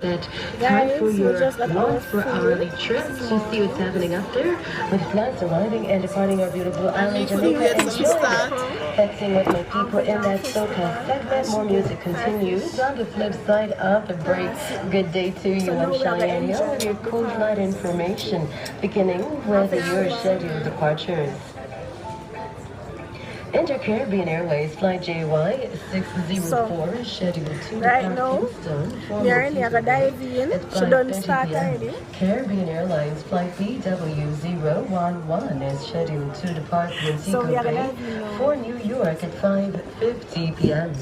Time for your once per hourly trip to see what's happening up there with flights arriving and departing our beautiful island Jamaica. Enjoy it. Texting with my people in that SoCal segment. More music continues on the flip side of the break. Good day to you. I'm Cheyenne Hill with your cool flight information, beginning with your scheduled departures. Inter-Caribbean Airways Flight JY 604 scheduled to depart Kingston for Montego. Caribbean Airlines Flight BW011 is scheduled to depart Montego Bay for New York at 5:50 p.m.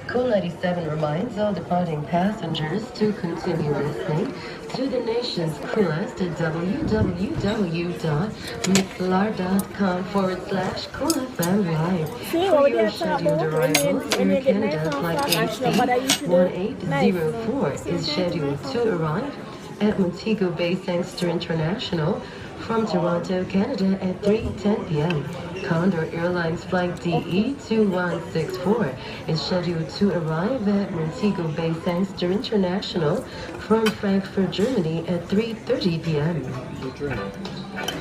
Cool 97 reminds all departing passengers to continue listening to the nation's coolest at www.mixlar.com/coolfm live. For your scheduled arrivals, Air Canada Flight AC-1804 is scheduled to arrive at Montego Bay Sangster International from Toronto, Canada at 3:10 p.m. Condor Airlines Flight DE2164 is scheduled to arrive at Montego Bay Sangster International from Frankfurt, Germany at 3:30 p.m.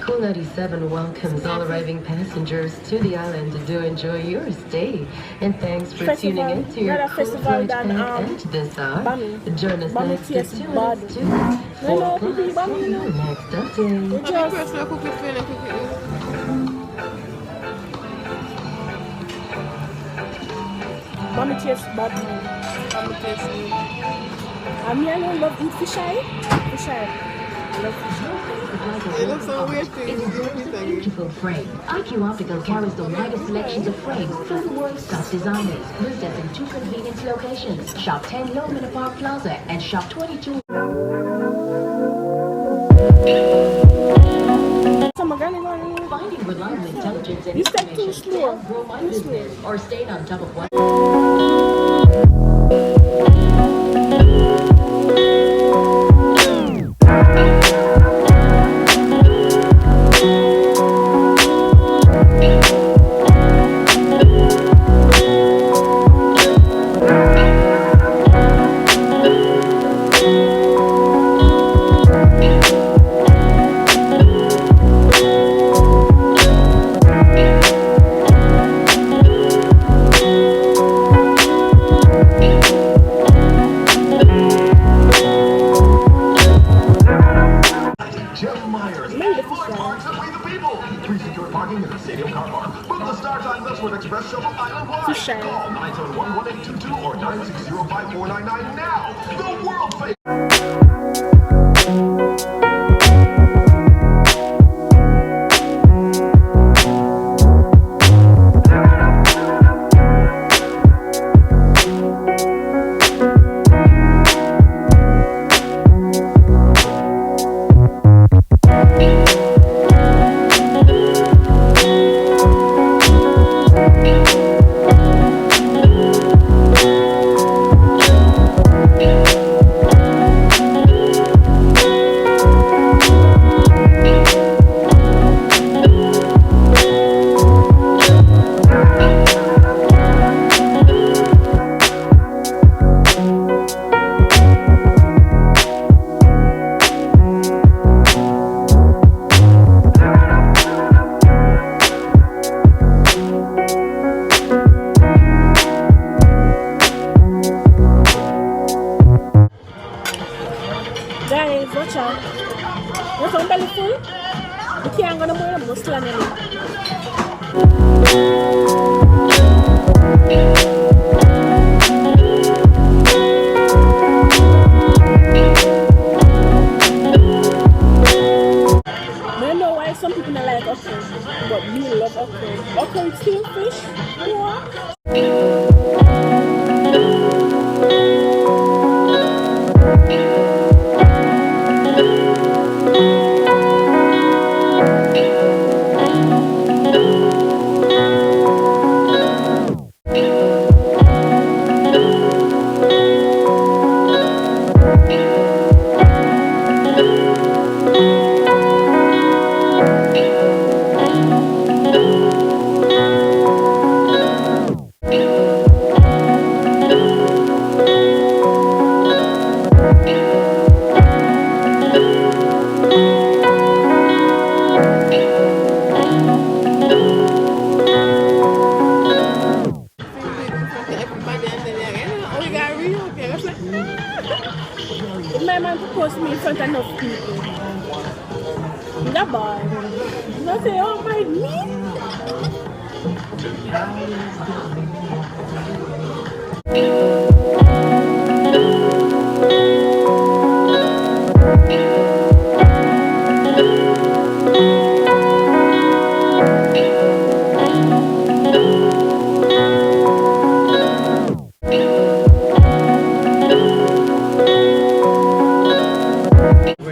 Cool 97 welcomes all arriving passengers to the island to enjoy your stay. And thanks for tuning in to your cool flight and this hour. Join us next at 2 minutes to 4 o'clock for your next update. Mommy tastes bad. Mommy tastes me. I mean, I don't love eat fish eye. Fish eye. I love fish eye. It looks so weird. It's a beautiful frame. IQ Optical carries the widest selections of frames from the world's top designers. Visit us in 2 convenient locations. Shop 10 Lomina Park Plaza and shop 22. Finding reliable intelligence and information to help grow my business or staying on top of what. Fish eye. Call 971-1822 or 960-5499 now. The world famous. Guys, watch out. What's on belly full? You can't go to the bus to I don't know why some people don't like okra, but you love okra. Okra is still fish? What? If my man propose to me in front of enough people, that boy, not say, oh my me.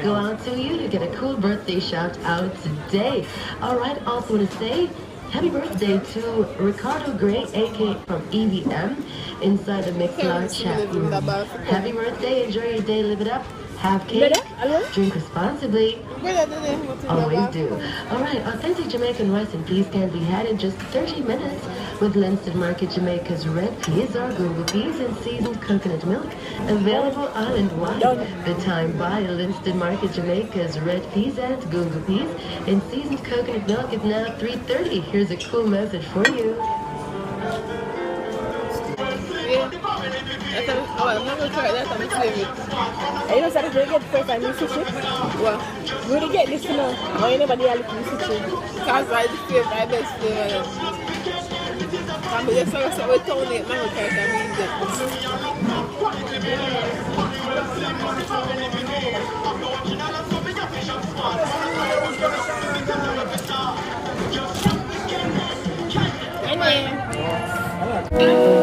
Go out to you to get a cool birthday shout out today. All right, also want to say happy birthday to Ricardo Gray, aka from EVM, inside the Mixlar chat room. Happy birthday, enjoy your day, live it up, have cake, drink responsibly. Always do. All right, authentic Jamaican rice and peas can be had in just 30 minutes with Linston Market Jamaica's red peas or gungo peas and seasoned coconut milk. Available island-wide. The time buy Linston Market Jamaica's red peas and gungo peas and seasoned coconut milk is now $3.30. Here's a cool message for you. I'm not going to try that. I'm going to save it. You know, Saturday you get first time you switch it? What? Where do you get this, you know? Or you never did you switch it? Because I just feel my best flavor. I'm just going to say, we're Tony at mango carrot and we get this.